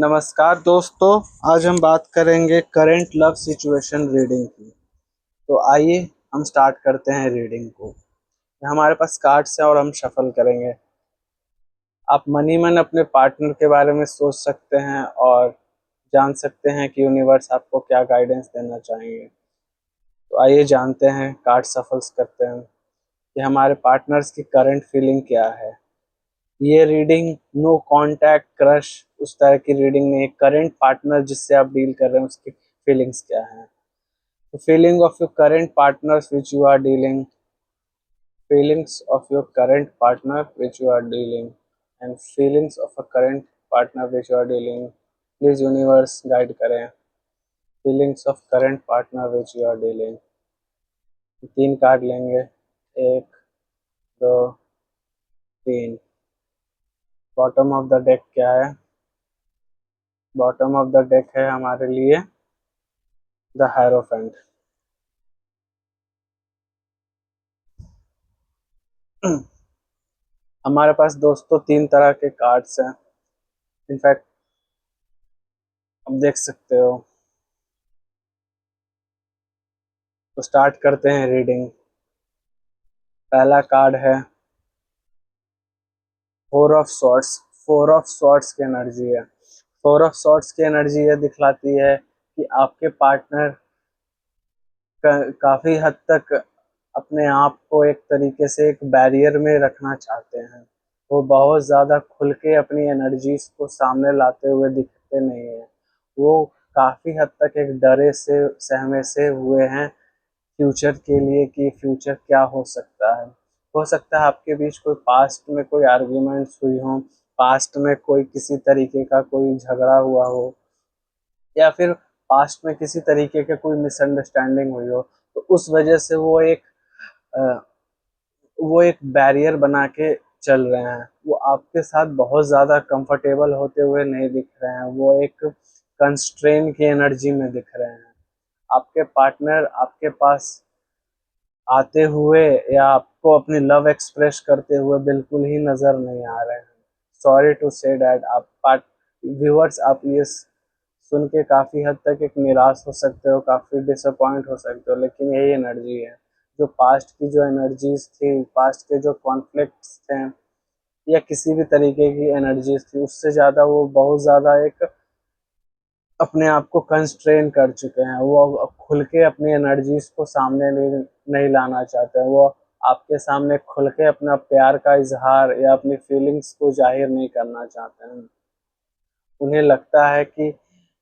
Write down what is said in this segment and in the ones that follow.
नमस्कार दोस्तों। आज हम बात करेंगे करंट लव सिचुएशन रीडिंग की। तो आइए हम स्टार्ट करते हैं रीडिंग को। हमारे पास कार्ड्स हैं और हम शफल करेंगे। आप मनी मन अपने पार्टनर के बारे में सोच सकते हैं और जान सकते हैं कि यूनिवर्स आपको क्या गाइडेंस देना चाहेंगे। तो आइए जानते हैं, कार्ड सफल्स करते हैं कि हमारे पार्टनर्स की करंट फीलिंग क्या है। ये रीडिंग नो कांटेक्ट क्रश उस तरह की रीडिंग नहीं है। करंट पार्टनर जिससे आप डील कर रहे हैं उसकी फीलिंग्स क्या है। तो feeling of your current partners which you are dealing, feelings of your current partner which you are dealing and feelings of a current partner which you are dealing. Please universe guide करें। Feelings of current partner which you are dealing. 3 card लेंगे, 1 2 3। Bottom of the deck क्या है? Bottom of the deck है हमारे लिए the hierophant. हमारे पास दोस्तों 3 तरह के कार्ड्स हैं। इनफैक्ट आप देख सकते हो। तो स्टार्ट करते हैं रीडिंग। पहला कार्ड है 4 ऑफ सॉर्ड्स। 4 ऑफ सॉर्ड्स की एनर्जी है। 4 ऑफ सॉर्ड्स की एनर्जी ये दिखलाती है कि आपके पार्टनर काफी हद तक अपने आप को एक तरीके से एक बैरियर में रखना चाहते हैं। वो बहुत ज़्यादा खुल के अपनी एनर्जीज को सामने लाते हुए दिखते नहीं है। वो काफ़ी हद तक एक डरे से सहमे से हुए हैं फ्यूचर के लिए कि फ्यूचर क्या हो सकता है। हो सकता है आपके बीच कोई पास्ट में कोई आर्ग्यूमेंट्स हुई हो, पास्ट में कोई किसी तरीके का कोई झगड़ा हुआ हो, या फिर पास्ट में किसी तरीके के कोई मिसअंडरस्टैंडिंग हुई हो। तो उस वजह से अ, वो एक बैरियर बना के चल रहे हैं। वो आपके साथ बहुत ज़्यादा कंफर्टेबल होते हुए नहीं दिख रहे हैं। वो एक कंस्ट्रेन की एनर्जी में दिख रहे हैं। आपके पार्टनर आपके पास आते हुए या आपको अपनी लव एक्सप्रेस करते हुए बिल्कुल ही नज़र नहीं आ रहे हैं। सॉरी टू से डैट आप पार्ट व्यूअर्स, आप ये सुन के काफ़ी हद तक एक निराश हो सकते हो, काफ़ी डिसअपॉइंट हो सकते हो, लेकिन यही एनर्जी है। जो पास्ट की जो एनर्जीज थी, पास्ट के जो कॉन्फ्लिक्ट्स थे या किसी भी तरीके की एनर्जीज थी, उससे ज़्यादा वो बहुत ज़्यादा एक अपने आप को कंस्ट्रेन कर चुके हैं। वो अब खुल के अपनी एनर्जीज को सामने नहीं लाना चाहते हैं। वो आपके सामने खुल के अपना प्यार का इजहार या अपनी फीलिंग्स को जाहिर नहीं करना चाहते हैं। उन्हें लगता है कि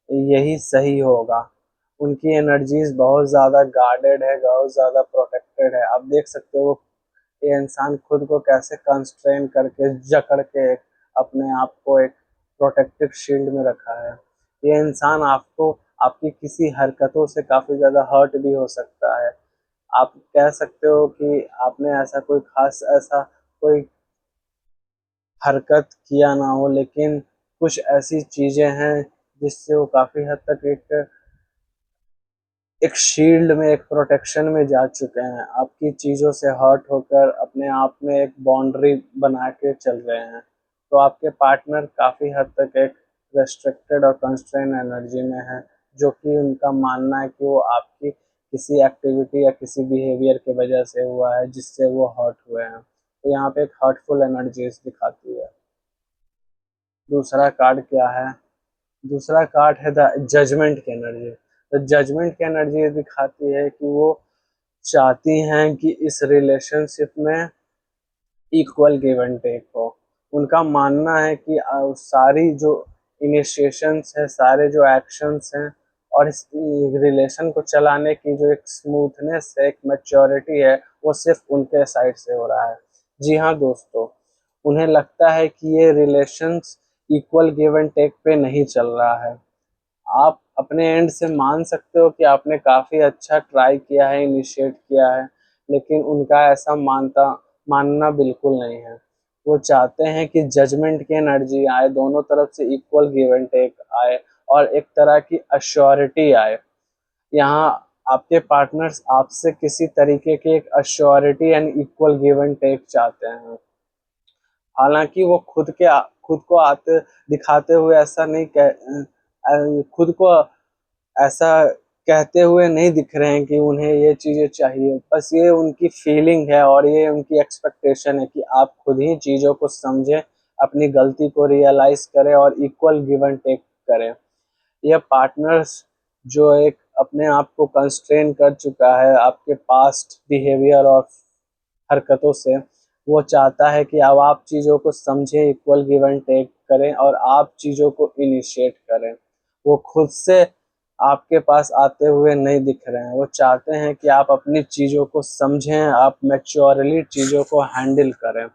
यही सही होगा। उनकी एनर्जीज बहुत ज़्यादा गार्डेड है, बहुत ज़्यादा प्रोटेक्टेड है। आप देख सकते हो ये इंसान खुद को कैसे कंस्ट्रेन करके जकड़ के अपने आप को एक प्रोटेक्टिव शील्ड में रखा है। ये इंसान आपको आपकी किसी हरकतों से काफ़ी ज़्यादा हर्ट भी हो सकता है। आप कह सकते हो कि आपने ऐसा कोई खास ऐसा कोई हरकत किया ना हो, लेकिन कुछ ऐसी चीज़ें हैं जिससे वो काफ़ी हद तक एक शील्ड में, एक प्रोटेक्शन में जा चुके हैं। आपकी चीज़ों से हर्ट होकर अपने आप में एक बाउंड्री बना के चल रहे हैं। तो आपके पार्टनर काफ़ी हद तक एक रेस्ट्रिक्टेड और कंस्ट्रेन एनर्जी में है, जो कि उनका मानना है कि वो आपकी किसी एक्टिविटी या किसी बिहेवियर की वजह से हुआ है जिससे वो हर्ट हुए हैं। तो यहाँ पे एक हर्टफुल एनर्जीज दिखाती है। दूसरा कार्ड क्या है? दूसरा कार्ड है द जजमेंट की एनर्जी। तो जजमेंट की एनर्जी ये दिखाती है कि वो चाहती हैं कि इस रिलेशनशिप में इक्वल गिव एंड टेक हो। उनका मानना है कि सारी जो इनिशिएशंस है, सारे जो एक्शंस हैं और इस रिलेशन को चलाने की जो एक स्मूथनेस है, एक मैच्योरिटी है, वो सिर्फ उनके साइड से हो रहा है। जी हाँ दोस्तों, उन्हें लगता है कि ये relations equal give and take पे नहीं चल रहा है। आप अपने एंड से मान सकते हो कि आपने काफ़ी अच्छा ट्राई किया है, इनिशिएट किया है, लेकिन उनका ऐसा मानना बिल्कुल नहीं है। वो चाहते हैं कि जजमेंट की एनर्जी आए, दोनों तरफ से इक्वल गिव एंड टेक आए और एक तरह की अश्योरिटी आए। यहाँ आपके पार्टनर्स आपसे किसी तरीके की एक assurity and equal give and take चाहते हैं। हालांकि वो खुद को आते दिखाते हुए ऐसा नहीं खुद को ऐसा कहते हुए नहीं दिख रहे हैं कि उन्हें ये चीजें चाहिए। बस ये उनकी फीलिंग है और ये उनकी एक्सपेक्टेशन है कि आप खुद ही चीजों को समझें, अपनी गलती को रियलाइज करें और इक्वल गिव एंड टेक करें। ये पार्टनर्स जो एक अपने आप को कंस्ट्रेन कर चुका है आपके पास्ट बिहेवियर और हरकतों से, वो चाहता है कि अब आप चीज़ों को समझें, इक्वल गिव एंड टेक करें और आप चीज़ों को इनिशिएट करें। वो खुद से आपके पास आते हुए नहीं दिख रहे हैं, वो चाहते हैं कि आप अपनी चीज़ों को समझें, आप मैच्योरली चीज़ों को हैंडल करें।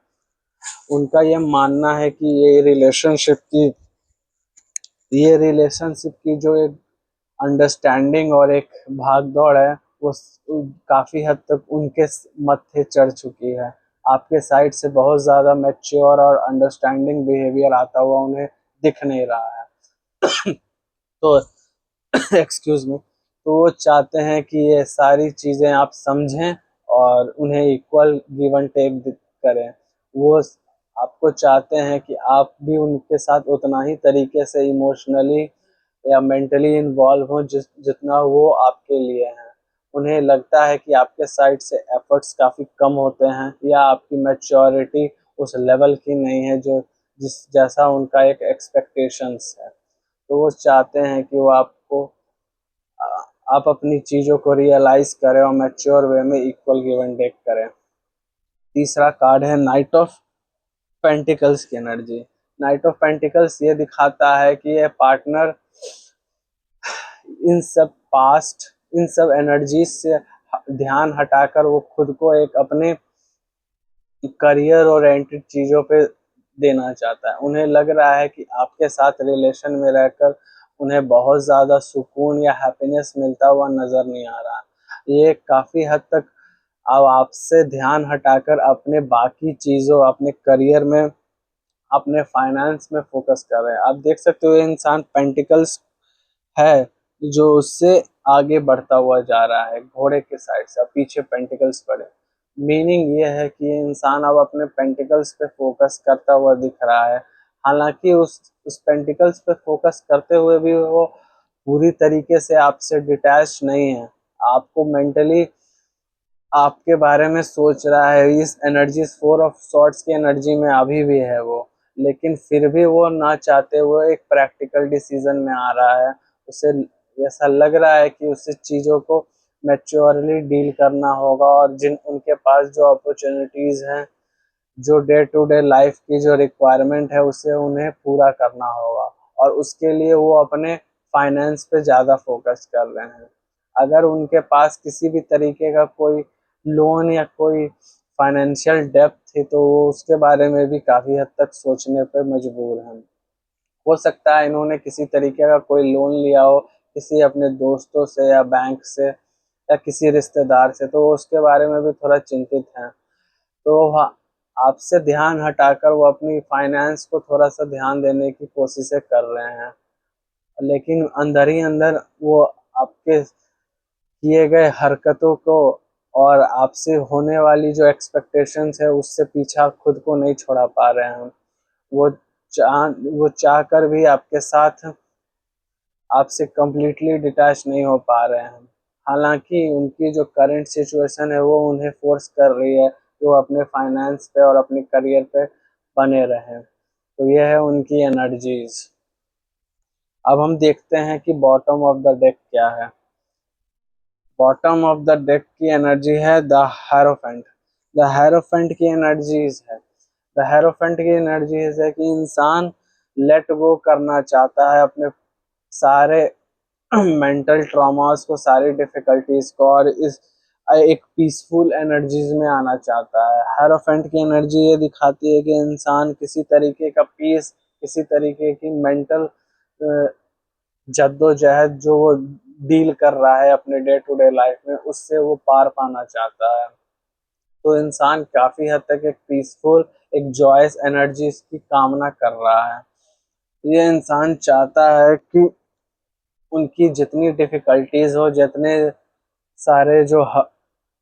उनका ये मानना है कि ये रिलेशनशिप की जो एक अंडरस्टैंडिंग और एक भाग दौड़ है वो काफी हद तक उनके मत्थे चढ़ चुकी है। आपके साइड से बहुत ज्यादा मैच्योर और अंडरस्टैंडिंग बिहेवियर आता हुआ उन्हें दिख नहीं रहा है। तो एक्सक्यूज मी, तो वो चाहते हैं कि ये सारी चीजें आप समझें और उन्हें इक्वल गिव एंड टेक करें। वो आपको चाहते हैं कि आप भी उनके साथ उतना ही तरीके से इमोशनली या मेंटली इन्वॉल्व हो जितना वो आपके लिए हैं। उन्हें लगता है कि आपके साइड से एफर्ट्स काफ़ी कम होते हैं या आपकी मैच्योरिटी उस लेवल की नहीं है जो जिस जैसा उनका एक एक्सपेक्टेशंस है। तो वो चाहते हैं कि वो आप अपनी चीज़ों को रियलाइज करें और मैच्योर वे में इक्वल गिव एंड टेक करें। तीसरा कार्ड है नाइट ऑफ पेंटिकल्स की एनर्जी। नाइट ऑफ पेंटिकल्स ये दिखाता है कि ये पार्टनर इन सब एनर्जीज से ध्यान हटाकर वो खुद को एक अपने करियर ओरिएंटेड चीज़ों पे देना चाहता है। उन्हें लग रहा है कि आपके साथ रिलेशन में रहकर उन्हें बहुत ज़्यादा सुकून या हैप्पीनेस मिलता हुआ नज़र नहीं आ रहा। ये काफ़ी हद तक अब आपसे ध्यान हटाकर अपने बाकी चीज़ों, अपने करियर में, अपने फाइनेंस में फोकस कर रहे हैं। आप देख सकते हो ये इंसान पेंटिकल्स है जो उससे आगे बढ़ता हुआ जा रहा है घोड़े के साइड से, अब पीछे पेंटिकल्स पड़े। मीनिंग ये है कि ये इंसान अब अपने पेंटिकल्स पे फोकस करता हुआ दिख रहा है। हालांकि उस पेंटिकल्स पे फोकस करते हुए भी वो पूरी तरीके से आपसे डिटैच नहीं है। आपको मेंटली आपके बारे में सोच रहा है, इस एनर्जी 4 ऑफ सॉर्ड्स की एनर्जी में अभी भी है वो, लेकिन फिर भी वो ना चाहते हुए एक प्रैक्टिकल डिसीजन में आ रहा है। उसे ऐसा लग रहा है कि उसे चीज़ों को मैच्योरली डील करना होगा और जिन उनके पास जो अपॉर्चुनिटीज़ हैं, जो डे टू डे लाइफ की जो रिक्वायरमेंट है उसे उन्हें पूरा करना होगा और उसके लिए वो अपने फाइनेंस पे ज़्यादा फोकस कर रहे हैं। अगर उनके पास किसी भी तरीके का कोई लोन या कोई फाइनेंशियल डेप्थ थी तो वो उसके बारे में भी काफ़ी हद तक सोचने पे मजबूर हैं। हो सकता है इन्होंने किसी तरीके का कोई लोन लिया हो किसी अपने दोस्तों से या बैंक से या किसी रिश्तेदार से, तो वो उसके बारे में भी थोड़ा चिंतित हैं। तो आपसे ध्यान हटाकर वो अपनी फाइनेंस को थोड़ा सा ध्यान देने की कोशिशें कर रहे हैं, लेकिन अंदर ही अंदर वो आपके किए गए हरकतों को और आपसे होने वाली जो एक्सपेक्टेशंस है उससे पीछा खुद को नहीं छुड़ा पा रहे हैं। वो वो चाह कर भी आपके साथ आपसे कम्प्लीटली डिटैच नहीं हो पा रहे हैं। हालांकि उनकी जो करंट सिचुएशन है वो उन्हें फोर्स कर रही है कि वो अपने फाइनेंस पे और अपने करियर पे बने रहें। तो ये है उनकी एनर्जीज। अब हम देखते हैं कि बॉटम ऑफ द डेक क्या है। बॉटम ऑफ द डेक की एनर्जी है द हेरोफेंट। द हेरोफेंट की एनर्जीज है द हेरोफेंट की एनर्जीज है कि इंसान लेट गो करना चाहता है अपने सारे मेंटल ट्रॉमास को, सारी डिफिकल्टीज को, और इस एक पीसफुल एनर्जीज में आना चाहता है। हेरोफेंट की एनर्जी ये दिखाती है कि इंसान किसी तरीके का पीस, किसी तरीके की मेंटल जद्दोजहद जो वो डील कर रहा है अपने डे टू डे लाइफ में, उससे वो पार पाना चाहता है। तो इंसान काफी हद तक एक पीसफुल, एक जॉयस एनर्जीज की कामना कर रहा है। ये इंसान चाहता है कि उनकी जितनी डिफिकल्टीज हो, जितने सारे जो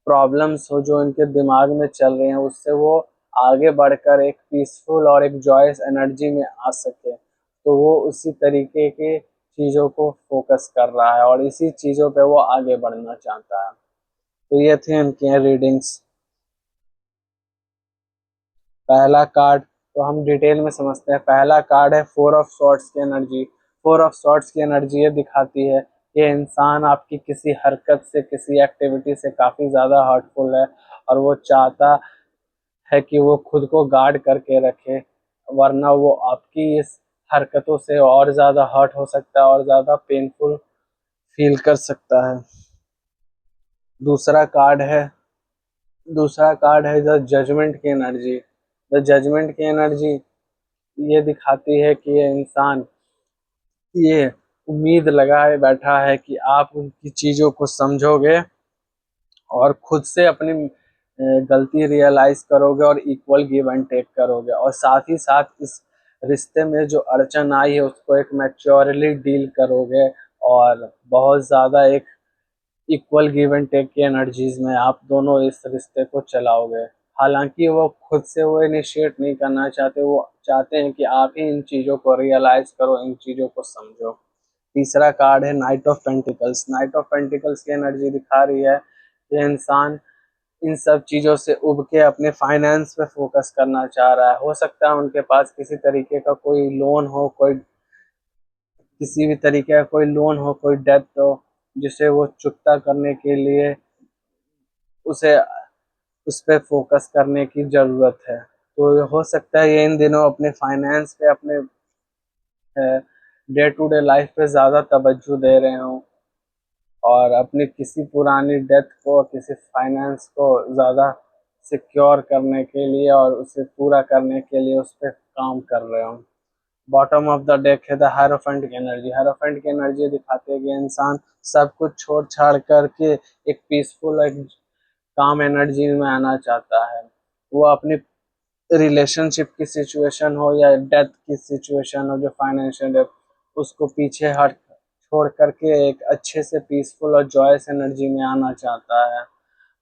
प्रॉब्लम्स हो जो इनके दिमाग में चल रहे हैं, उससे वो आगे बढ़कर एक पीसफुल और एक जॉयस एनर्जी में आ सके, तो वो उसी तरीके के चीज़ों को फोकस कर रहा है और इसी चीज़ों पे वो आगे बढ़ना चाहता है। तो ये थी इनकी रीडिंग्स। पहला कार्ड तो हम डिटेल में समझते हैं। पहला कार्ड है फोर ऑफ सॉर्ड्स की एनर्जी। फोर ऑफ सॉर्ड्स की एनर्जी ये दिखाती है कि इंसान आपकी किसी हरकत से, किसी एक्टिविटी से काफ़ी ज़्यादा हर्टफुल है और वो चाहता है कि वो खुद को गार्ड करके रखे, वरना वो आपकी इस हरकतों से और ज़्यादा हर्ट हो सकता है और ज़्यादा पेनफुल फील कर सकता है। दूसरा कार्ड है दूसरा कार्ड है द जजमेंट की एनर्जी। द जजमेंट की एनर्जी ये दिखाती है कि ये इंसान ये उम्मीद लगाए बैठा है कि आप उनकी चीज़ों को समझोगे और खुद से अपनी गलती रियलाइज करोगे और इक्वल गिव एंड टेक करोगे, और साथ ही साथ इस रिश्ते में जो अड़चन आई है उसको एक मैच्योरली डील करोगे और बहुत ज़्यादा एक इक्वल गिव एंड टेक की एनर्जीज में आप दोनों इस रिश्ते को चलाओगे। हालांकि वो खुद से वो इनिशिएट नहीं करना चाहते, वो चाहते हैं कि आप ही इन चीज़ों को रियलाइज करो, इन चीज़ों को समझो। तीसरा कार्ड है night of pentacles. Night of pentacles की एनर्जी दिखा रही है कि इंसान इन सब चीज़ों से उब के अपने फाइनेंस पे फोकस करना चाह रहा है। हो सकता है उनके पास किसी तरीके का कोई लोन हो, किसी भी तरीके का कोई लोन हो, कोई डेbt हो, जिसे वो चुकता करने के लिए उसे उस पे फोकस करने की ज़रूरत है। तो हो सकता है ये इन दिनों अपने फाइनेंस पे, अपने डे टू डे लाइफ पे ज़्यादा तवज्जो दे रहे हों और अपनी किसी पुरानी डेथ को, किसी फाइनेंस को ज़्यादा सिक्योर करने के लिए और उसे पूरा करने के लिए उस पर काम कर रहे हों। बॉटम ऑफ द डेक है द हायरोफेंट की एनर्जी। हायरोफेंट की एनर्जी दिखाती है कि इंसान सब कुछ छोड़ छाड़ करके एक पीसफुल, एक काम एनर्जी में आना चाहता है। वो अपनी रिलेशनशिप की सिचुएशन हो या डेथ की सिचुएशन हो, जो फाइनेंशियल डेथ, उसको पीछे हट छोड़ करके एक अच्छे से पीसफुल और जॉयस एनर्जी में आना चाहता है।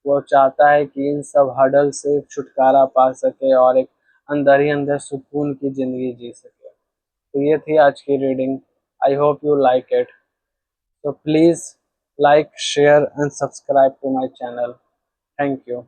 वो चाहता है कि इन सब हर्डल से छुटकारा पा सके और एक अंदर ही अंदर सुकून की ज़िंदगी जी सके। तो ये थी आज की reading. I hope you like it. So please like, share and subscribe to my channel. Thank you.